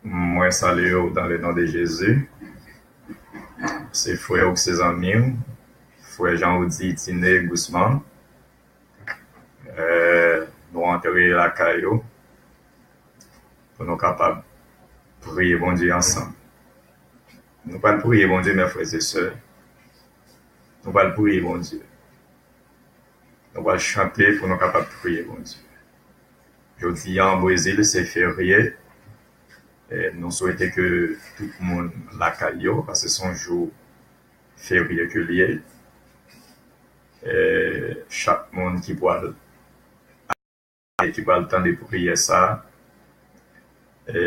Moi, salue dans le nom de Jésus. C'est frère ou ses amis, frère Jean-Audi Tiné Guzman. Nous entrer la caillou pour nous capables de prier bon Dieu ensemble. Nous pas prier bon Dieu, mes frères et sœurs. Nous pas prier bon Dieu. Nous pas chanter pour nous capables de prier bon Dieu. Je dis en Brésil, c'est férié. Et nous souhaitons que tout le monde la caillou parce que c'est son jour férié que lié. Chaque monde qui pourra le temps de prier ça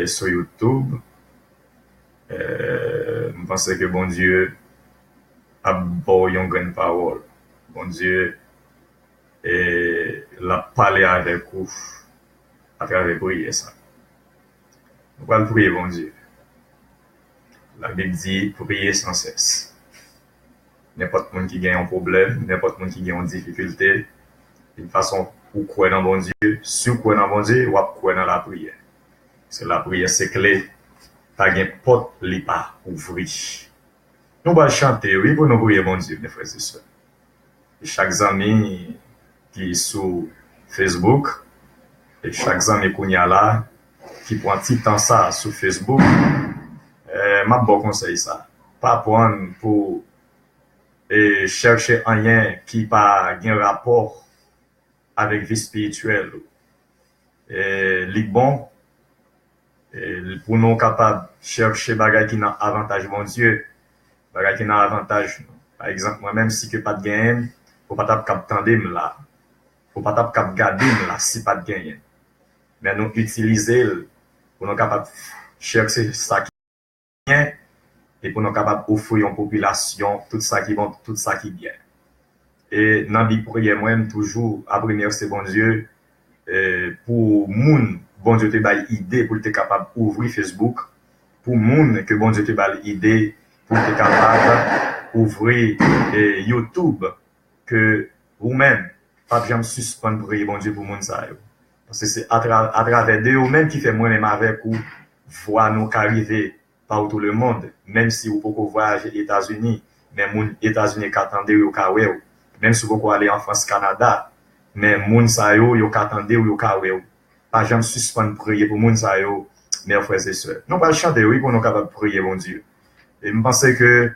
sur YouTube. Je pense que bon Dieu a beau une grande parole. Bon Dieu l'a parlé avec vous à travers prier ça. Nous allons prier bon Dieu. La Bible dit prier sans cesse. N'importe qui qui a un problème, n'importe qui qui a une difficulté, d'une façon ou croire dans bon Dieu, si vous croyez dans bon Dieu, ou croire dans la prière. C'est la prière, c'est clé. T'as une porte, li pas ouvrir. Nous allons chanter, oui, pour nous prier bon Dieu, mes frères et sœurs. Et chaque ami qui est sur Facebook, et chaque ami qu'on y a là, qui prend un petit temps ça sur Facebook, m'a bon conseil ça. Pas prendre pour chercher un lien qui pas un rapport avec vie spirituelle. Les bon, pour nous capables de chercher bagay qui n'a avantage mon Dieu, bagay qui n'a avantage. Par exemple, moi-même, si que pas de gain, faut pas t'attendre là. Faut pas t'attendre garder là si pas de gain. Mais nous utiliser pour nous capables de chercher ça qui est et pour nous capables d'offrir une population tout ça qui bon, tout ça qui bien. Et dans la vie prière moi-même toujours après merci bon Dieu pour moun bon Dieu te bail idée pour être capable d'ouvrir Facebook, pour moun que bon Dieu te bail idée pour être capable d'ouvrir YouTube, que vous-même pas jamais suspendre prier bon Dieu pour moun ça. Parce que c'est à travers de vous-même qui fait moi-même avec vous, voir nous arriver partout le monde, même si vous pouvez voyager aux États-Unis, mais moun États-Unis qui attendent ou kawé, même si vous pouvez aller en France, Canada, mais moun sa yo attendent ou kawé. Pas jamais suspendre prier pour moun sa yo, mes frères et sœurs. Nous pas chanter oui pour nous capable prier mon Dieu. Et je pense que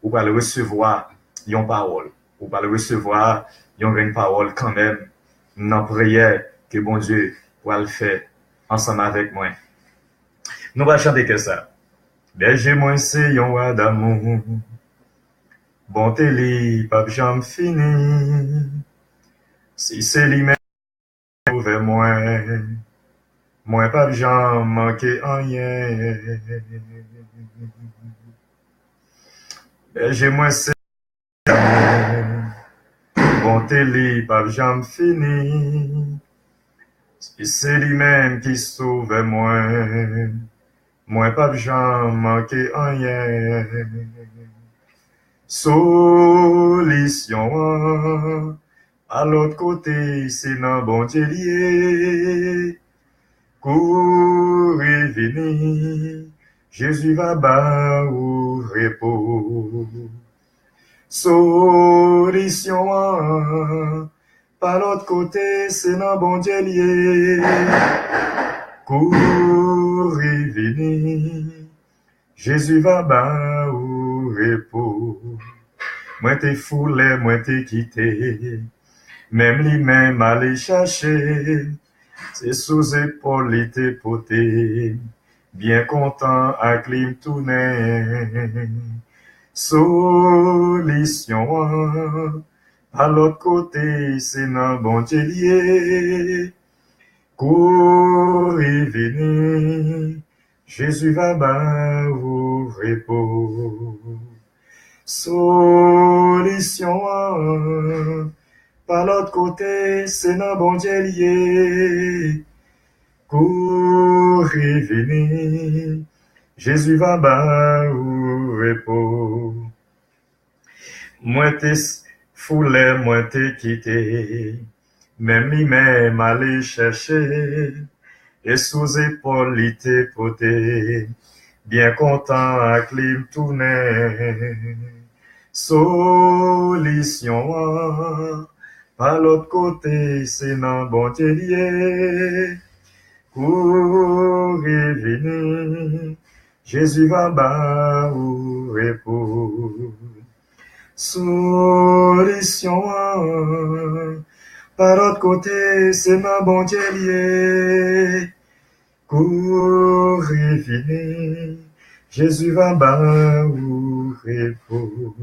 vous allez recevoir une parole, vous allez recevoir une grande parole quand même dans prière que bon Dieu va le faire ensemble avec moi. Nous allons chanter que ça. Berger moi c'est yon roi d'amour. Bonté li pas jamais fini. Si c'est lui même vers moi pas jamais manquer rien. Berger moi c'est d'amour. Bonté li pas jamais fini. Si c'est lui même qui sauve moi pas jamais manquer rien. Solution à l'autre côté, c'est dans bon Dieu lié. Courir venir, Jésus va bas au repos. Solution par l'autre côté, c'est dans bon Dieu lié. Courir venir, Jésus va bas au repos. Moi t'es foulé, moi t'es quitté, même lui-même aller chercher, c'est sous épaule il t'est poté, bien content à clim tourner. Solution, à l'autre côté, c'est dans bon Dieu lié. Courir venir, Jésus va bas au repos. Solution, par l'autre côté, c'est dans bon Dieu lié. Courir venir, Jésus va bas au repos. Moi t'es foulé, moi t'es quitté, même lui-même aller chercher, et sous épaule li te poté, bien content à clim tourner. Solution, par l'autre côté, c'est nan bon Dieu lié. Pour revenir, Jésus va bas ou repos. Solution, par l'autre côté, c'est nan bon Dieu lié. Pour revenir, Jésus va bas ou repos.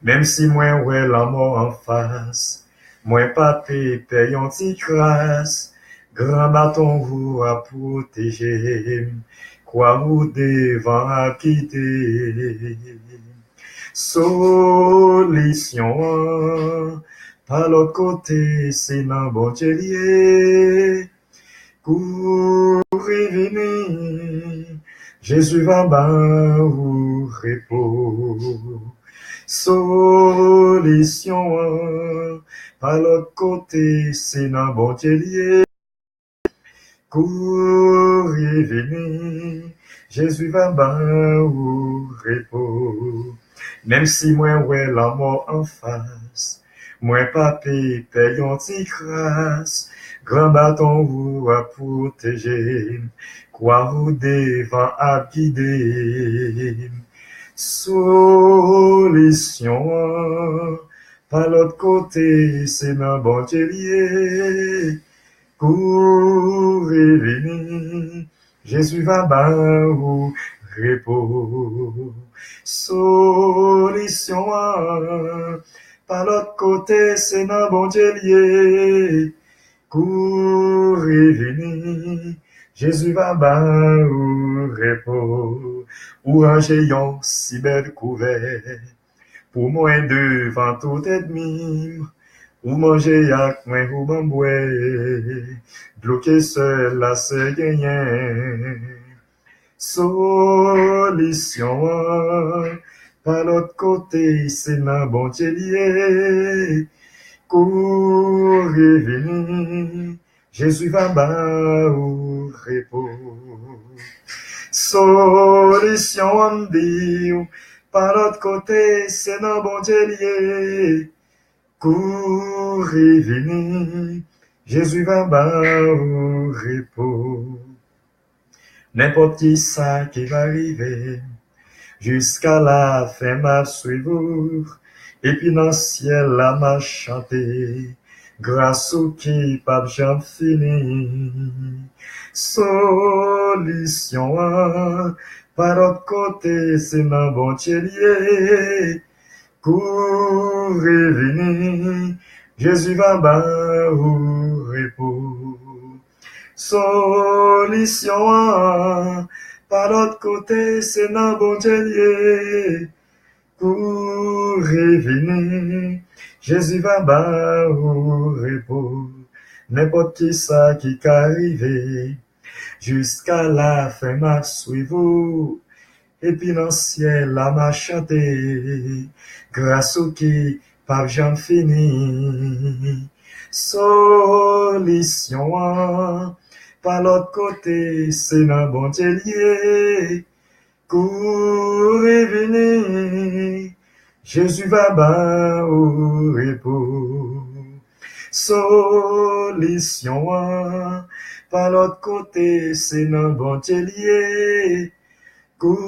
Même si moi ouais la mort en face, moi pas paye yon ti crasse, grand bâton vous a protégé, quoi ou devant à quitter. Solution, par l'autre côté, c'est nan bon Dieu lié. Pour revenir, Jésus va bas ou repos. Solution, par l'autre côté, c'est nan bon Dieu lié. Pour revenir, Jésus va bas ou repos. Même si moi ouais la mort en face, moi pas paye yon ti crasse, grand bâton ou a protéger, quoi ou devant à guider. Solution, par l'autre côté, c'est nan bon Dieu lié. Pour revenir, Jésus va bas ou repos. Solution, par l'autre côté, c'est nan bon Dieu lié. Pour revenir, Jésus va bas ou repos. Ou ranger yon si bel couvert, pour moi devant tout ennemi, ou manger yak moi ou m'embouer, bloqué seul là c'est gagné. Solution, par l'autre côté, c'est nan bon Dieu lié. Pour revenir, Jésus va bas ou repos. Solution, dit, par l'autre côté, c'est nan bon Dieu lié. Pour revenir, Jésus va bas au repos. N'importe qui ça qui va arriver, jusqu'à la fin m'a suivre, et puis dans le ciel la m'a chanté, grâce au qui pas j'en fini. Solution, par l'autre côté, c'est nan bon Dieu lié. Pour revenir, Jésus va bas au repos. Solution, par l'autre côté, c'est nan bon Dieu lié. Pour revenir, Jésus va bas au repos. N'importe qui ça qui qu'arrive, jusqu'à la fin m'a suivre, et puis dans le ciel la m'a chanté, grâce au qui pas j'en fini. Solution, par l'autre côté, c'est nan bon Dieu lié. Pour revenir, Jésus va bas au repos. Solution, par l'autre côté, c'est nan bon Dieu lié. Pour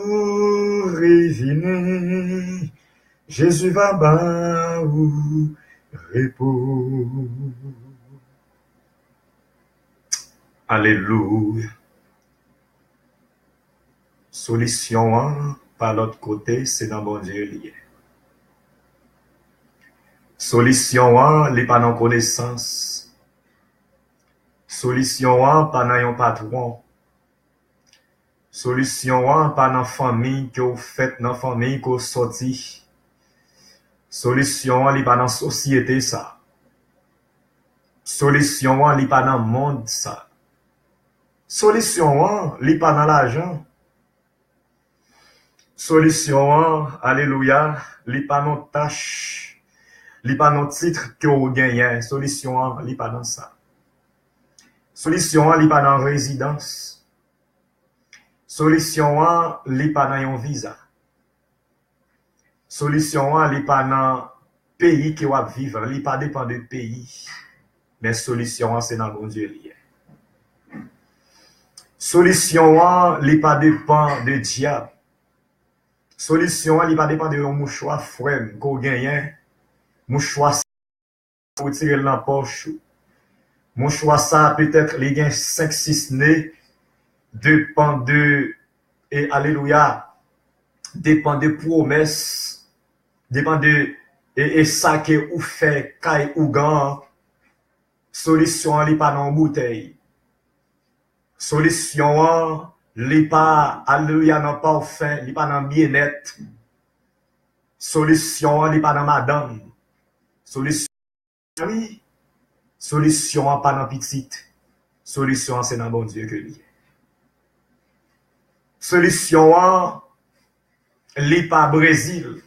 revenir, Jésus va bas au repos. Alléluia. Solution, par l'autre côté, c'est nan bon Dieu lié. Solution, li pas nan connaissance. Solution, pas nan yon patron. Solution, pas nan famille que vous faites, nan famille que vous sorti. Solution, li pas nan société ça. Solution, li pas nan monde ça. Solution, li pas nan l'argent. Solution, alléluia, li pas nan tâche. Li pas nan titre que vous gagnez. Solution, li pas nan ça. Solution li pas dans résidence. Solution li pas dans un visa. Solution li pas dans pays qui va vivre, li pas dépend de pays. Mais solution c'est dans bon Dieu lié. Solution li pas dépend de diable. Solution li pas dépend de un mouchoir frème qu'on gagne. Mouchoir pour tirer dans poche. Mouchoir ça peut-être les gain 5 6 nez dépend de et alléluia dépend de promesses dépend de et ça que ou fait caille ou gan solution li pas dans bouteille solution li pas alléluia dans parfum li pas dans bien-être solution li pas dans madame solution oui solution pas dans petite solution c'est dans bon Dieu que li solution li pas Brésil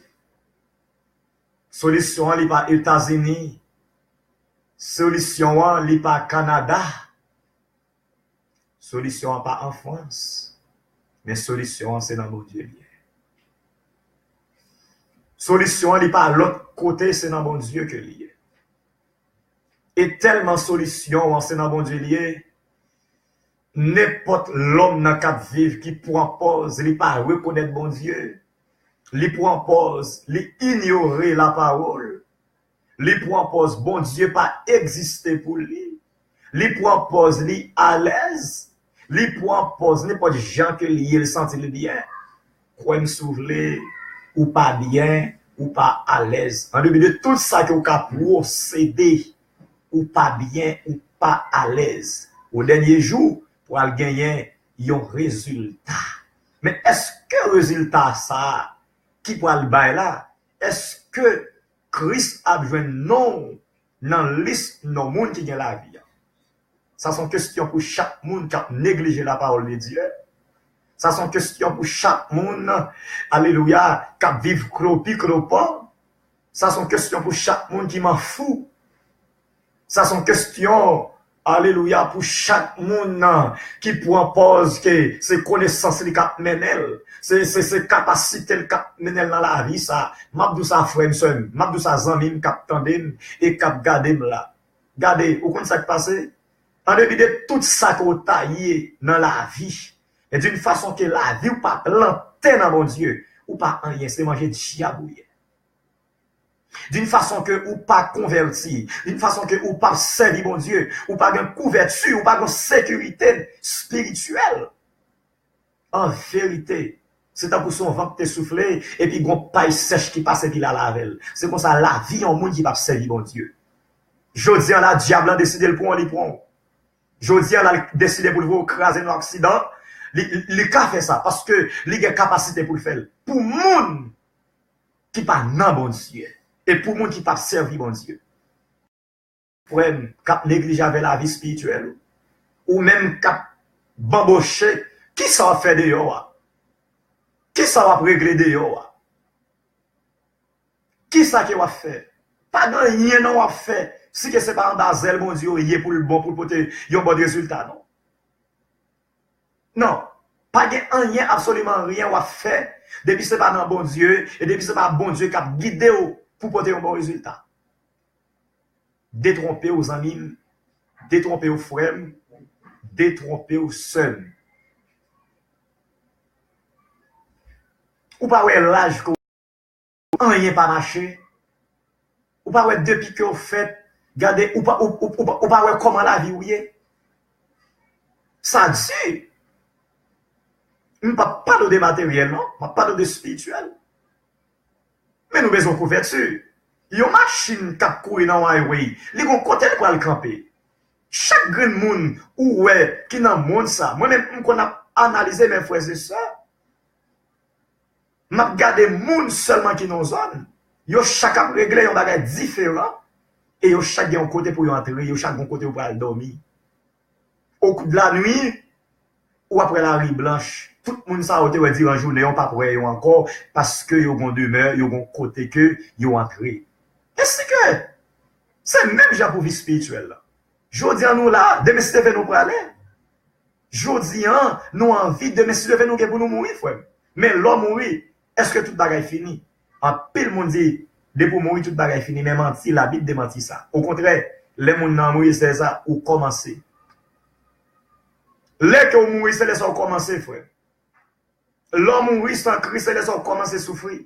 solution li pas États-Unis solution li pas Canada solution pas en France mais solution c'est dans bon Dieu solution li pas l'autre côté c'est dans bon Dieu que lié et tellement solution c'est dans bon Dieu lié n'importe l'homme dans cap vivre qui propose li pas reconnaître bon Dieu li propose li ignorer la parole li propose bon Dieu pas exister pour lui li propose li à l'aise li propose n'importe gens que li il sentir bien quoi me souffler ou pas bien ou pas à l'aise en début de tout ça que vous ka procéder ou pas bien ou pas à l'aise au dernier jour pour aller gagner un résultat. Mais est-ce que résultat ça qui pour le bail là, est-ce que Christ a besoin non dans liste non monde qui gagne la vie? Ça sont questions pour chaque monde qui a négligé la parole de Dieu. Ça sont questions pour chaque monde, alléluia, qui a vivre cropant. Ça sont questions pour chaque monde qui m'en fout. Ça sont questions alléluia pour chaque monde qui propose que ces connaissances les cap menel c'est capacité le cap menel dans la vie ça m'abdou ça frère seul m'abdou ça zanmi cap tandem et cap garder là regardez ou connait ça qui passé en début de tout ça qu'on taillé dans la vie et d'une façon que la vie ou pas planter dans mon Dieu ou pas rien c'est manger diable d'une façon que ou pas converti, d'une façon que ou pas servi bon Dieu, ou pas une couverture, ou pas une sécurité spirituelle. En vérité, c'est un pour son vent qui soufflé et puis gon paille sèche qui passe et puis la lavel. C'est comme ça la vie en monde qui va servir bon Dieu. Jodi la diable a décidé le prendre, il prend. Jodi a décidé pour le écraser dans l'accident, il ka fait ça parce que il a capacité pour le faire. Pour monde qui pas nan bon Dieu. Et pour monde qui pas servi bon Dieu. Frère, cap négligé avec la vie spirituelle ou même cap bamboché, qui ça va faire de yo? Qui ça va régler de yo? Qui ça qui va faire? Pas de rien non va faire. Si que c'est pas en bazel bon Dieu, il est pour le bon pour porter un bon résultat non. Non, pas de rien absolument rien va faire depuis c'est pas dans bon Dieu et depuis c'est pas bon Dieu qui a guidé pour porter un bon résultat. Détromper aux amis, détromper aux frères, détromper aux sœurs. Ou pas ouais l'âge que rien pas marché. Ou pas ouais depuis que vous faites, regardez ou pas ouais comment la vie ou est. Ça dit, on ne parle pas de matériel, non, on pas de spirituel. Mais nous besoin de couverture. Il y a une machine qui court dans le highway. Il y a un côté pour aller camper. Chaque grand monde ou ouais qui dans le monde ça. Moi-même, je a analysé mes frères et sœurs. Je regarde les gens seulement qui dans la zone. Ils ont chacun réglé un bagage différent. Et ils ont chacun un côté pour y entrer. Ils ont chacun un côté pour aller dormir. Au coup de la nuit, ou après la nuit blanche, tout le monde s'est dit en journée, on pas pour encore, parce que ils ont demeure, ils ont côté que ils ont entré. Est-ce que c'est même déjà pour vie spirituelle là? Jodi an nous là, demain si devait nous pour aller. Jodi an, nous envie, demain si devait nous pour nous mourir, frère. Mais l'homme mourir, est-ce que tout bagaille fini? En pile monde dit, de pour mourir, tout bagaille fini, mais menti, la Bible démentit ça. Au contraire, les gens nan mourir, c'est ça, ou commencer. Les que vous mourir, c'est les commencer, frère. L'homme mourir sans Christ, c'est les commencer à souffrir.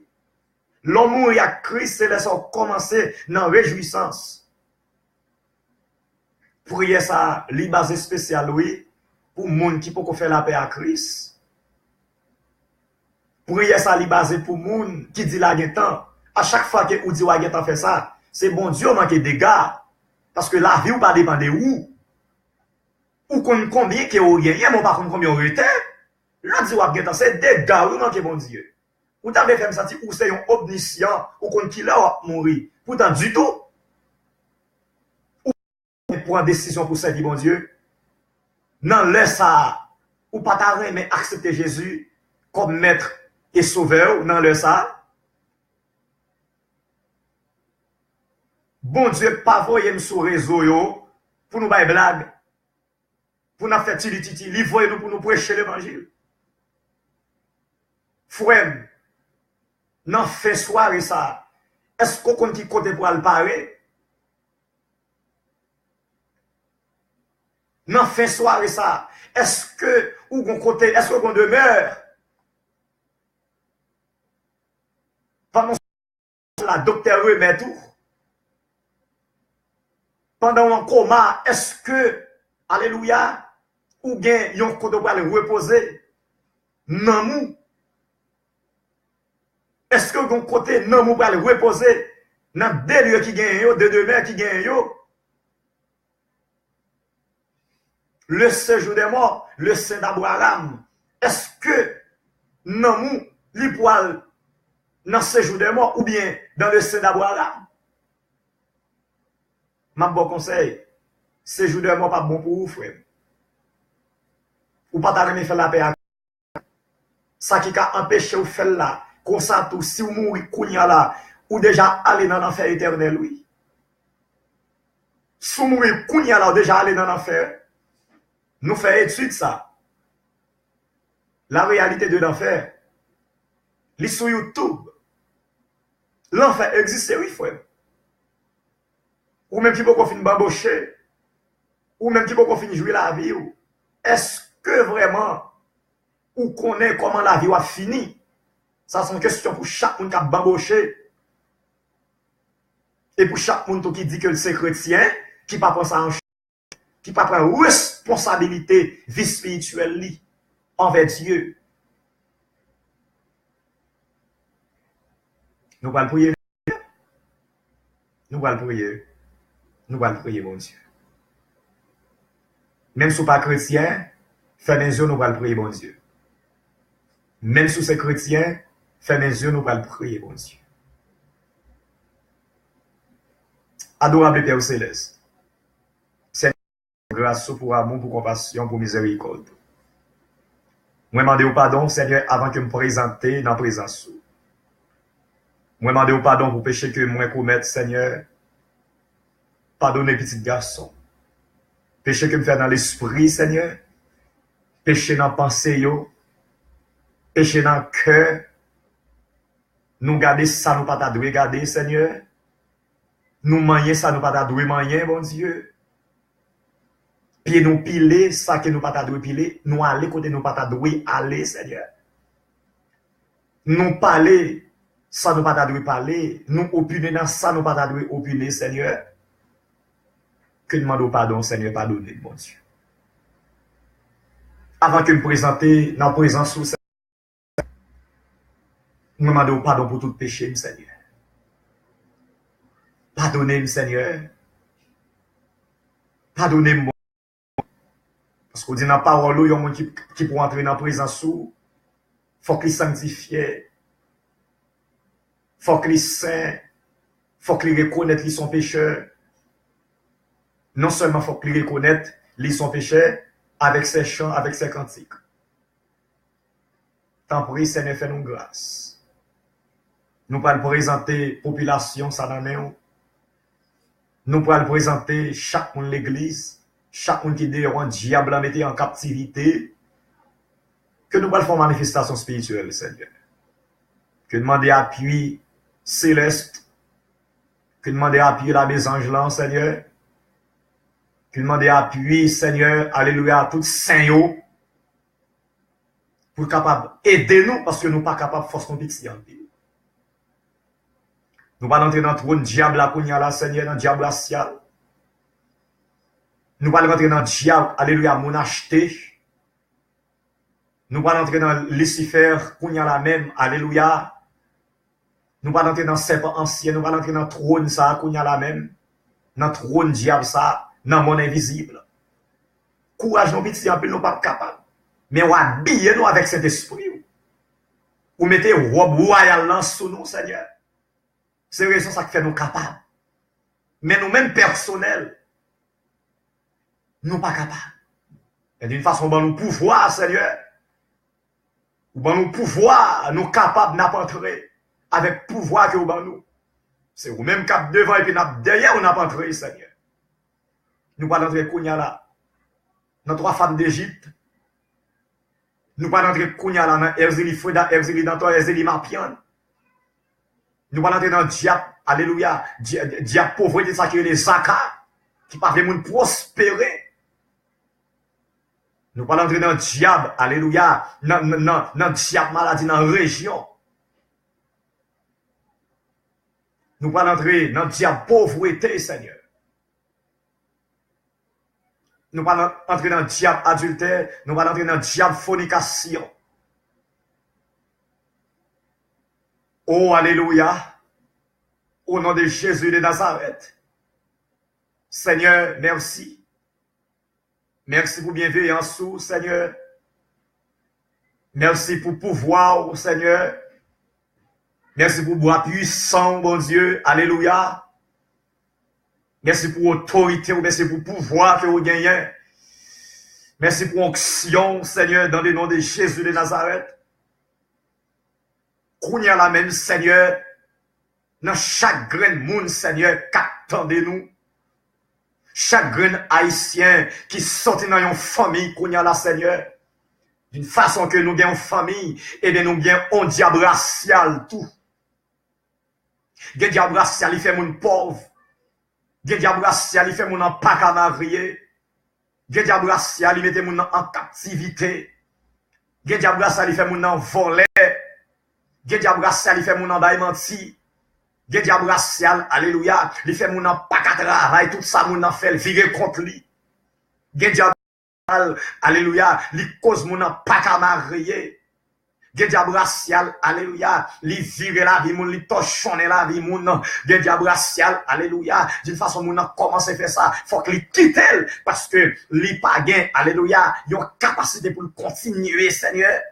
L'homme mourir à Christ, c'est les commencer dans réjouissance. Prier ça, li base spécial, oui, pour les gens qui peuvent faire la paix à Christ. Prier ça, li base pour les gens qui disent la temps. À chaque fois que vous dites la temps fait ça, c'est bon Dieu manque des gars. Parce que la vie ou pas dépend de où. Ou combien que vous gagnez, mais pas combien vous êtes. L'autre dit wa temps, c'est des gars, ou manque bon Dieu. Ou t'avez fait ça, ou c'est un omniscient, ou qu'on qui l'a mourir. Pourtant, du tout. Pour une décision pour servir bon Dieu. Non, laisse ça, ou pas t'arrêter, mais accepter Jésus comme maître et sauveur, non, laisse ça. Bon Dieu, pas voyer sur réseau, yo, pour nous faire blague, pour nous faire titi, il voye nous pour nous prêcher l'évangile. Frère, non, fait soirée ça. Est-ce qu'on compte qui côté pour le parer? Non, fin soirée ça. Est-ce que, ou qu'on côté, est-ce qu'on demeure? Pendant la docteur remet tout. Pendant un coma, est-ce que, alléluia, ou bien, yon côté pour aller reposer? Non, mou. Est-ce que yon côté, non, mou pour aller reposer? Dans deux lieux qui gagnent yo, deux demeures qui gagnent yo. Le séjour des morts, le sein d'Abraham, est-ce que non mou li poil dans le séjour des morts ou bien dans le sein d'Abraham? Ma bon conseil, séjour des morts pas bon pour vous, frère. Ou pas t'arriver faire la paix à ça qui a empêché ou faire là, comme ça tout, si vous mourrez kounya là, ou déjà aller dans l'enfer éternel, oui. Si vous mourrez kounya là, ou déjà aller dans l'enfer. Nous faisons étude ça. La réalité de l'enfer. Li sur YouTube. L'enfer existe, oui, frère. Ou même qui peut qu'on finisse bambocher. Ou même qui peut qu'on finisse jouer la vie. Est-ce que vraiment, ou connaît comment la vie va finir? Ça, c'est une question pour chaque monde qui a bamboché. Et pour chaque monde qui dit que c'est chrétien, qui ne pas penser en qui ne prend responsabilité vie spirituelle envers Dieu. Nous allons prier. Nous allons prier. Nous allons prier, mon Dieu. Même si vous pas chrétien, fermez les yeux, nous allons prier, mon Dieu. Même si c'est chrétien, fermez les yeux, nous allons prier, mon Dieu. Adorable Père Céleste, Seigneur, grâce pour amour, pour compassion, pour miséricorde. Moi, je demande pardon, Seigneur, avant que je me présente dans la présence. Moi, je demande pardon pour péché que moi commettre, Seigneur. Pardonnez, petit garçon. Péché que me fait dans l'esprit, Seigneur. Péché dans la pensée, péché dans le cœur. Nous garder ça, nous pas t'adouer, garder, Seigneur. Nous manier ça, nous pas t'adouer, manier, bon Dieu. Puis nous piler ça que nous pas t'adouer, piler. Nous aller côté nous pas t'adouer, aller, Seigneur. Nous parler ça, nous pas t'adouer, parler. Nous opiner dans ça, nous pas t'adouer, opiner, Seigneur. Que nous demandons pardon, Seigneur, pardonnez, bon Dieu. Avant que me présenter dans la présence sous Seigneur, nous demandons pardon pour tout péché, Seigneur. Pardonnez-moi, Seigneur. Pardonnez-moi. Parce qu'on dit dans la parole, il y a un monde qui peut entrer dans la présence, il faut qu'il sanctifie. Il faut qu'il saint. Il faut qu'il reconnaisse son pécheur. Non seulement il faut qu'il reconnaisse son pécheur avec ses chants, avec ses cantiques. Tant pis, Seigneur, fais-nous grâce. Nous allons présenter la population, ça dans nous. nous pourrons présenter chaque monde l'église, chaque monde qui est un diable mettre en captivité, que nous pourrons faire manifestation spirituelle, Seigneur. Que nous demander appui céleste, que nous demander appui la mésange là, Seigneur. Que nous demander appui, Seigneur, alléluia, à tous saints, pour capable aider nous, parce que nous pas capables de forcer nos petits en vie. Nous pas entrer dans le trône diable là, qu'on y a là, Seigneur, dans le diable racial. Nous pas rentrer dans le diable, alléluia, mon acheté. Nous pas entrer dans Lucifer, qu'on y a là même, alléluia. Nous pas entrer dans le serpent ancien, nous pas entrer dans le trône ça, qu'on y a là même. Dans le trône diable ça, dans le monde invisible. Courage, nos petits en nous pas capables. Mais on habille nous avec cet esprit. Ou mettez robe royale là sous nous, Seigneur. C'est raison ça qui fait nous capables. Mais nous-mêmes personnels, nous pas capables. Et d'une façon, on nous pouvoir, Seigneur. Ou nous pouvoir, nous capables d'entrer avec pouvoir que vous nous. C'est vous-même cap devant et puis derrière, on n'a pas entré, Seigneur. Nous pas entrer Kounia là. Dans 3 femmes d'Égypte. Nous pas entrer Kounia là dans Erzélie Freda, Erzélie Dantor, Erzélie Marpian. Nous pas entrer dans le diable, alléluia, diable pauvreté, ça qui est les Zaka, qui pas vraiment prospérer. Nous pas entrer dans le diable, alléluia, dans le diable maladie, dans la région. Nous pas entrer dans le diable pauvreté, Seigneur. Nous pas entrer dans le diable adultère, nous pas entrer dans le diable fornication. Oh, alléluia. Au nom de Jésus de Nazareth. Seigneur, merci. Merci pour bienveillance, Seigneur. Merci pour pouvoir, Seigneur. Merci pour bois puissant, bon Dieu. Alléluia. Merci pour autorité, merci pour pouvoir que vous gagnez. Merci pour onction, Seigneur, dans le nom de Jésus de Nazareth. Qu'on y a la même, Seigneur, dans chaque grain monde, Seigneur, qu'attendez-nous. Chaque grain haïtien qui sortit dans une famille, qu'on y a la, Seigneur. D'une façon que nous gagnons une famille, et bien nous gagnons un diable racial, tout. Le diable racial, il fait mon pauvre. Le diable racial, il fait mon pas qu'à marier. Le diable racial, il met mon en captivité. Le diable racial, il fait mon en volé. Le diable racial, il fait mon en bail menti. Le diable racial, alléluia, il fait mon en pas qu'à travail. Tout ça, mon en fait, virer contre lui. Le diable, alléluia, il cause mon en pas qu'à marier. Le diable racial, alléluia, li vire la vie, li torchonne la vie, le diable racial, alléluia, d'une façon, moun commence à faire ça, faut qu'il quitte elle, parce que li pas gain, alléluia, yon capacité pour continuer, Seigneur.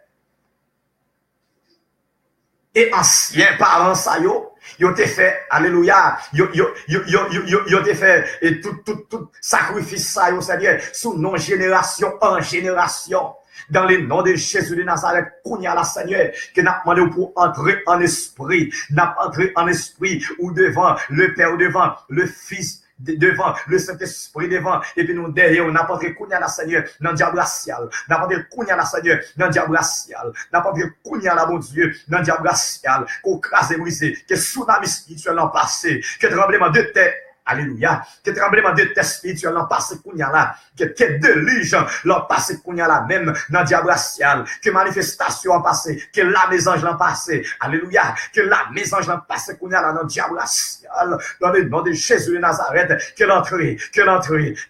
Et anciens parents, ça yo te fait, alléluia, yo te fait, et tout sacrifice ça, yo, Seigneur, sous non génération en génération. Dans le nom de Jésus de Nazareth, qu'on y a la Seigneur, que n'a demandé pour entrer en esprit, n'a entré en esprit, ou devant le Père, devant le Fils, devant le Saint-Esprit, devant, et puis nous derrière, on n'a pas entré qu'on y a la Seigneur, dans le diable racial, n'a pas entré qu'on y a la Seigneur, dans le diable racial, n'a pas entré qu'on y a la bon Dieu, dans le diable racial, qu'on crase et brisé, que tsunami spirituel en passé, que tremblement de terre, alléluia, que tremblement de terre spirituel l'en passé qu'on y a là, que déluge l'en passé qu'on y a là, même dans le diable racial, que manifestation en passé, que la mésange l'en passé, alléluia, que la mésange l'en passé qu'on y a là dans le diable racial, dans le nom de Jésus de Nazareth, que l'entrée,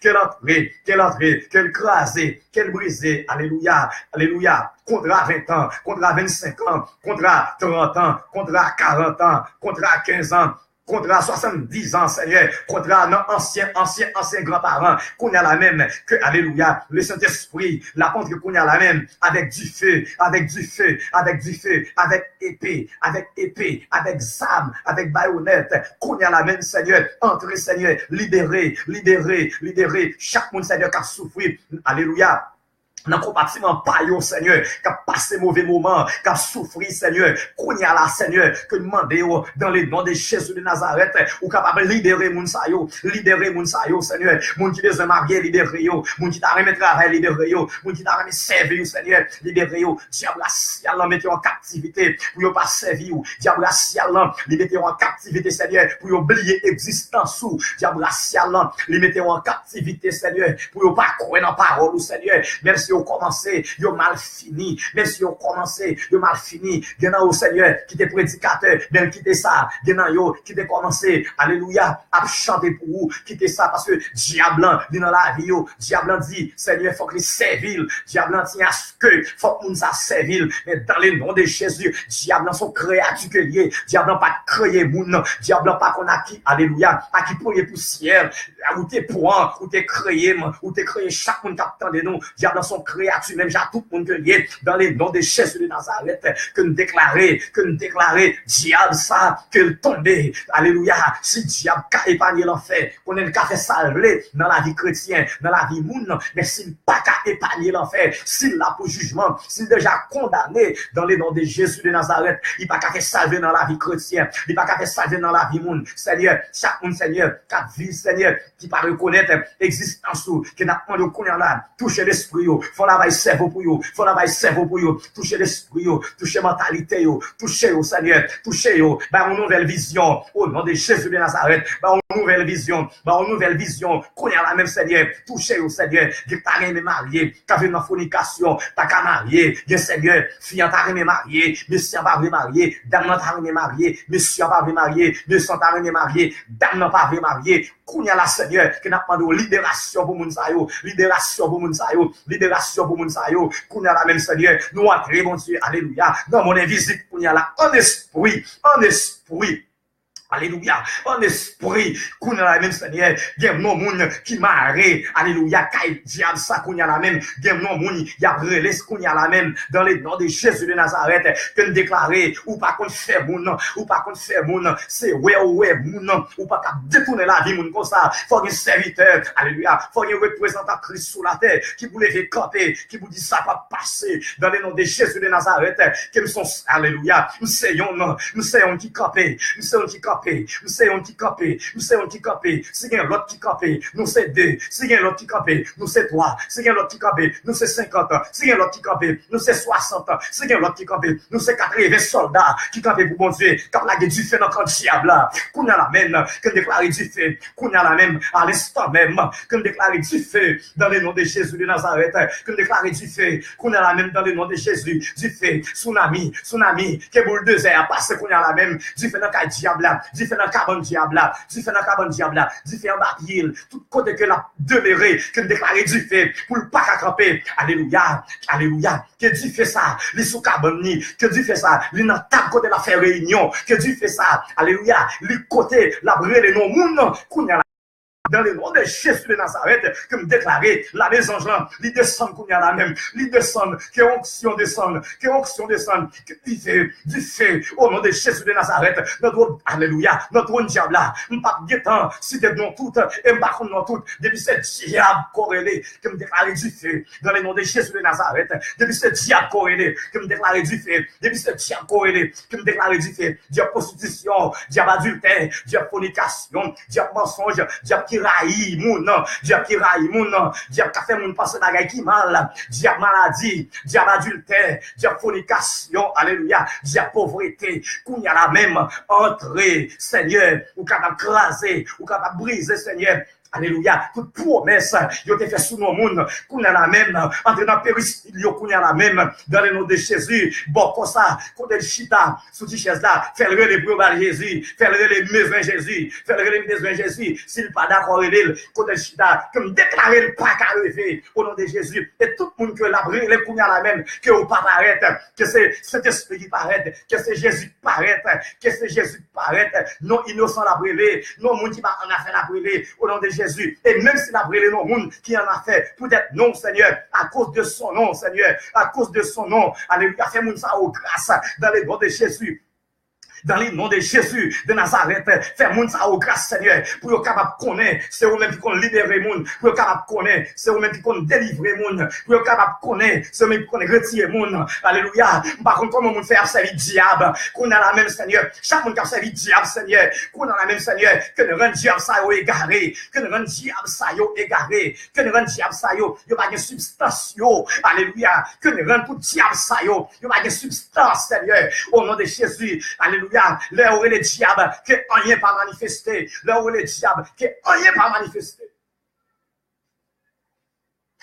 qu'elle crasée, qu'elle brisée, alléluia, alléluia, contre 20 ans, contre 25 ans, contre 30 ans, contre 40 ans, contre 15 ans, contre 70 ans, Seigneur, contre nos anciens grands-parents, qu'on a la même, que, alléluia, le Saint-Esprit, la contre qu'on a la même, avec du feu, avec épée, avec zame, avec baïonnette, qu'on a la même, Seigneur, entrez, Seigneur, libérez, chaque monde, Seigneur, qui a souffert, alléluia, dans le compartiment paillot, Seigneur, qui a passé mauvais moments, qui a souffert, Seigneur, qu'on y a là, Seigneur, que demandez dans les noms de Jésus de Nazareth, ou capable de libérer moun sa yo, Seigneur, moun qui besoin marier, libérer yo, moun qui t'a remis travail, libérer yo, moun qui t'a remis servir, Seigneur, libérer yo, diable ciel, mettez en captivité, pour yo pas servir, diable ciel, li mettez en captivité, Seigneur, pour oublier existence ou, diable ciel, li mettez en captivité, Seigneur, pour yo pas croire dans parole, Seigneur, merci. Vous commencé, vous mal fini. Même si vous commencé, vous mal fini. Bien au Seigneur, qui était prédicateur, bien quittez ça. Bien yo, qui était commencé, alléluia, à chanter pour vous. Quittez ça parce que diable, dit dans la vie, diable dit, Seigneur, faut que les serviles, diable dit à ce que, faut que nous ça servile. Mais dans le nom de Jésus, diable sont créatures que lié. Diable pas créé moun, diable pas qu'on a qui, alléluia, à qui pour les poussières, où t'es point, où t'es créé chaque monde qui attend de nous. Diable sont créatures, même j'ai tout le monde que lié dans les noms de Jésus de Nazareth, que nous déclarer, diable ça, que le tomber, alléluia, si diable a épargné l'enfer, qu'on ait le café salvé dans la vie chrétienne, dans la vie monde, mais s'il pas qu'à épargner l'enfer, s'il l'a pour jugement, s'il déjà condamné dans les noms de Jésus de Nazareth, il pas qu'à faire salver dans la vie chrétienne, il pas qu'à faire salver dans la vie monde, Seigneur, chaque monde, Seigneur, qui vie, Seigneur, qui pas reconnaître existence ou, qui n'a pas de connaître là, toucher l'esprit, faut la vaille cerveau pour vous, faut la vaille cerveau pour vous, toucher l'esprit, toucher mentalité, toucher au Seigneur, toucher une nouvelle vision au nom de Jésus de Nazareth, une nouvelle vision, qu'on y a la même Seigneur, toucher au Seigneur, qui t'a rien marié, qui a vu dans fornication, t'as qu'à marier, bien Seigneur, fille t'a rien marié, monsieur pas rien marié, dame t'a rien marié, monsieur pas rien marié, monsieur t'a rien marié, dame pas rien marié, qu'on y a la Seigneur, qui n'a pas de libération pour moun sa yo, libération pour moun sa yo, libération pour moun sa yo, qu'on y a la même Seigneur, nous entrer, mon Dieu, alléluia, dans mon invisible, qu'on y a la, en esprit, alléluia, en esprit, qu'on a la même Seigneur, gen non moun qui marre, alléluia, kay diable ça qu'on a la même, gen non moun, y a brûlé ce qu'on a la même, dans les noms de Jésus de Nazareth, que nous déclarer, ou pas qu'on fait moun, c'est ouais moun, ou pas qu'à détourner la vie moun comme ça, faut un serviteur, alléluia, faut un représentant Christ sur la terre, qui vous lever camper, qui vous dit ça va passer, dans les noms de Jésus de Nazareth, que nous sommes, alléluia, nous sayons qui camper, nous sayons qui camper, si il y a l'autre qui camper, nous c'est deux, si il y a l'autre qui camper, nous c'est trois, si il y a l'autre qui camper, nous c'est 50, si il y a l'autre qui camper, nous c'est 60, si il y a l'autre qui camper, nous c'est 80 soldats qui campent pour bon Dieu, qui la du feu dans le diable, qu'on a la même, que déclarer du feu, qu'on a la même, à l'instant même, que déclarer du feu dans le nom de Jésus de Nazareth, que déclarer du feu, qu'on a la même dans le nom de Jésus, du feu, tsunami, que boule de air passe qu'on a la même, du feu dans le diable, du feu dans le carbone diable, du feu en baril, tout côté que la demeuré, que déclarer du feu, pour le pas camper, alléluia, que Dieu fait ça, les sous carbone, que Dieu fait ça, les dans table côté la faire réunion, que Dieu fait ça, alléluia, les côté la brûler les non-moun, qu'on a dans le nom de Jésus de Nazareth, que me déclarer la maison Jean, il descend qu'on y a la même, il descend, que onction descend, que du feu, au nom de Jésus de Nazareth, notre, alléluia, notre diable là, m'pas guettant, si t'es non tout, et m'pas contre non tout, depuis ce diable corrélé, que me déclarer du feu, dans le nom de Jésus de Nazareth, depuis ce diable corrélé, que me déclarer du feu, depuis ce diable corrélé, que me déclarer du feu, diable prostitution, diable adultère, diable fornication, diable mensonge, diable qui raï moun, diable qui raï moun, diable qui fait moun passer bagay qui mal, diable maladie, diable adultère, diable fornication, alléluia, diable pauvreté, qu'on y a la même entrée, Seigneur, ou capable craser, ou capable briser, Seigneur. Alléluia, toute promesse, yo te fait sous nos monde, qu'on a la même, entre dans péristyle, qu'on a la même, dans le nom de Jésus, bon, comme ça, qu'on a le chita, sous cette chaise là, faire le les preuves Jésus, faire les besoins Jésus, faire les besoins Jésus, s'il pas d'accord avec lui, qu'on a le chita, comme déclarer le pas qu'à lever, au nom de Jésus, et tout le monde que la brille, qu'on a la même, que au pas paraître, que c'est cet esprit qui paraît, que c'est Jésus qui paraît, non innocent la brûler, non monde qui va en a fait la brûler, au nom de Jésus. Et même si la brûlé non monde qui en a fait, peut-être non, Seigneur, à cause de son nom, Seigneur, à cause de son nom, alléluia, fait moun sa au grâce dans les noms de Jésus. Dans le nom de Jésus de Nazareth, fais moun ça au grâce, Seigneur, pour être capable de connaître, c'est eux-mêmes qui qu'on libérer moun, pour être capable de connaître, c'est eux-mêmes qui qu'on délivrer moun, pour être capable de connaître, c'est eux-mêmes qui qu'on retirer moun. Alléluia. Par contre, comment moun faire servir diable, qu'on a la même Seigneur, chaque monde qui a servi diable, Seigneur, qu'on a la même Seigneur, que ne rend diable ça yo égaré, que ne rend diable ça yo égaré, que ne rend diable ça yo pas de substance yo. Alléluia. Que ne rend tout diable ça yo pas de substance, Seigneur, au nom de Jésus. Alléluia. Là où est le diable, que rien pas manifesté. Là où est le diable, que rien pas manifesté.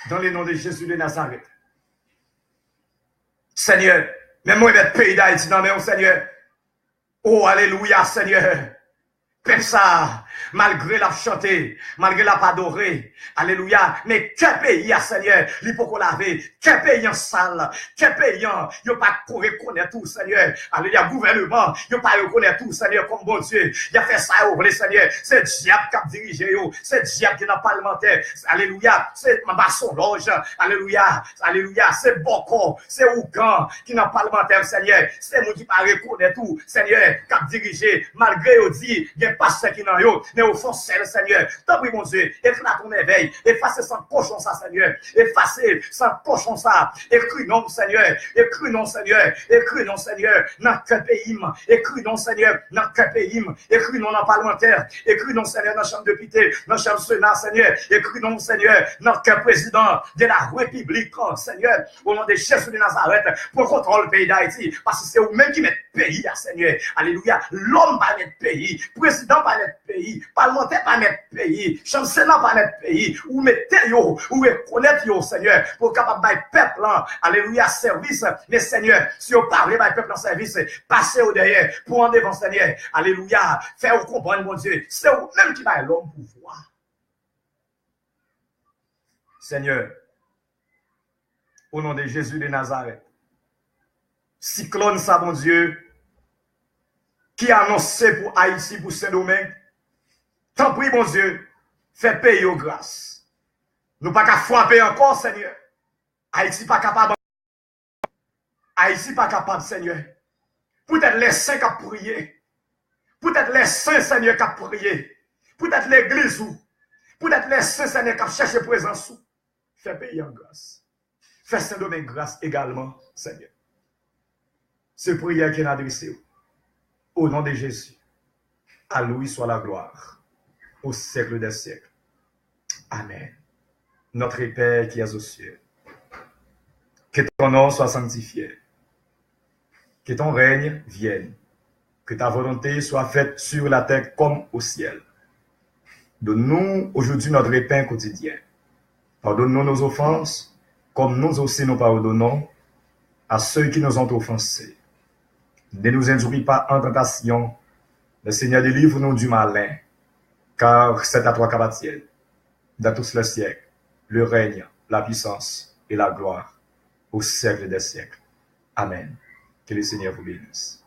Dans le nom de Jésus de Nazareth. Seigneur, même moi, le pays d'Haïti, non, mais Seigneur. Oh, alléluia, Seigneur. Père ça, malgré la chanter, malgré la pas adorer, alléluia, mais quel pays, Seigneur, il faut qu'on lave, quel pays en sale, quel pays, il pas pour reconnaître tout, Seigneur, alléluia, gouvernement, il pas reconnaître tout, Seigneur, comme bon Dieu, il a fait ça, au Seigneur, c'est diable qui a dirigé, c'est diable qui est dans le parlementaire, alléluia, c'est Masson Loge, alléluia, alléluia, c'est Boko, c'est Ougan qui est dans le parlementaire, Seigneur, c'est moi qui pas reconnaître tout, Seigneur, qui a dirigé, malgré, on dit, il y a pasteur qui n'a yo, mais au fond, c'est le Seigneur. T'as pris, mon Dieu, éclate ton éveil, effacez sans cochon ça, Seigneur, effacez sans cochon ça, écris non, Seigneur, écris non, Seigneur, écris non, Seigneur, dans quel pays, écris non, Seigneur, dans quel pays, écris non dans le parlementaire, écris non, Seigneur, dans la chambre de député, dans la chambre Sénat, Seigneur, écris non, Seigneur, dans quel président de la République, Seigneur, au nom de Jésus de Nazareth, pour contrôler le pays d'Haïti, parce que c'est vous-même qui mettez pays, Seigneur, alléluia, l'homme va mettre pays, président pas mettre pays, parlementaire pas mettre pays, chambre sénat pas mettre pays, ou mettez yo, ou reconnaître yo, Seigneur, pour capable bailler peuple là, alléluia, service, mais Seigneur, si vous parlez bailler peuple en service, passez au derrière, pour en devant, Seigneur, alléluia, faire vous comprendre, mon Dieu, c'est vous-même qui baille l'homme pour voir. Seigneur, au nom de Jésus de Nazareth, cyclone ça, mon Dieu, qui a annoncé pour Haïti, pour Saint-Domingue. Tant pis, mon Dieu, fais payer aux grâces. Nous pas qu'à frapper encore, Seigneur. Haïti pas capable. Haïti pas capable, Seigneur. Peut-être les saints qui ont prié. Peut-être les saints, Seigneur, qui ont prié. Peut-être l'église ou. Peut-être les saints, Seigneur, qui ont cherché présence ou. Fais payer en grâce. Fais Saint-Domingue grâce également, Seigneur. C'est prière qui est adressée. Au nom de Jésus, à lui soit la gloire, au siècle des siècles. Amen. Notre Père qui es aux cieux, que ton nom soit sanctifié, que ton règne vienne, que ta volonté soit faite sur la terre comme au ciel. Donne-nous aujourd'hui notre pain quotidien. Pardonne-nous nos offenses, comme nous aussi nous pardonnons à ceux qui nous ont offensés. Ne nous induis pas en tentation, le Seigneur délivre-nous du malin, car c'est à toi qu'appartiennent, dans tous les siècles, le règne, la puissance et la gloire, au siècle des siècles. Amen. Que le Seigneur vous bénisse.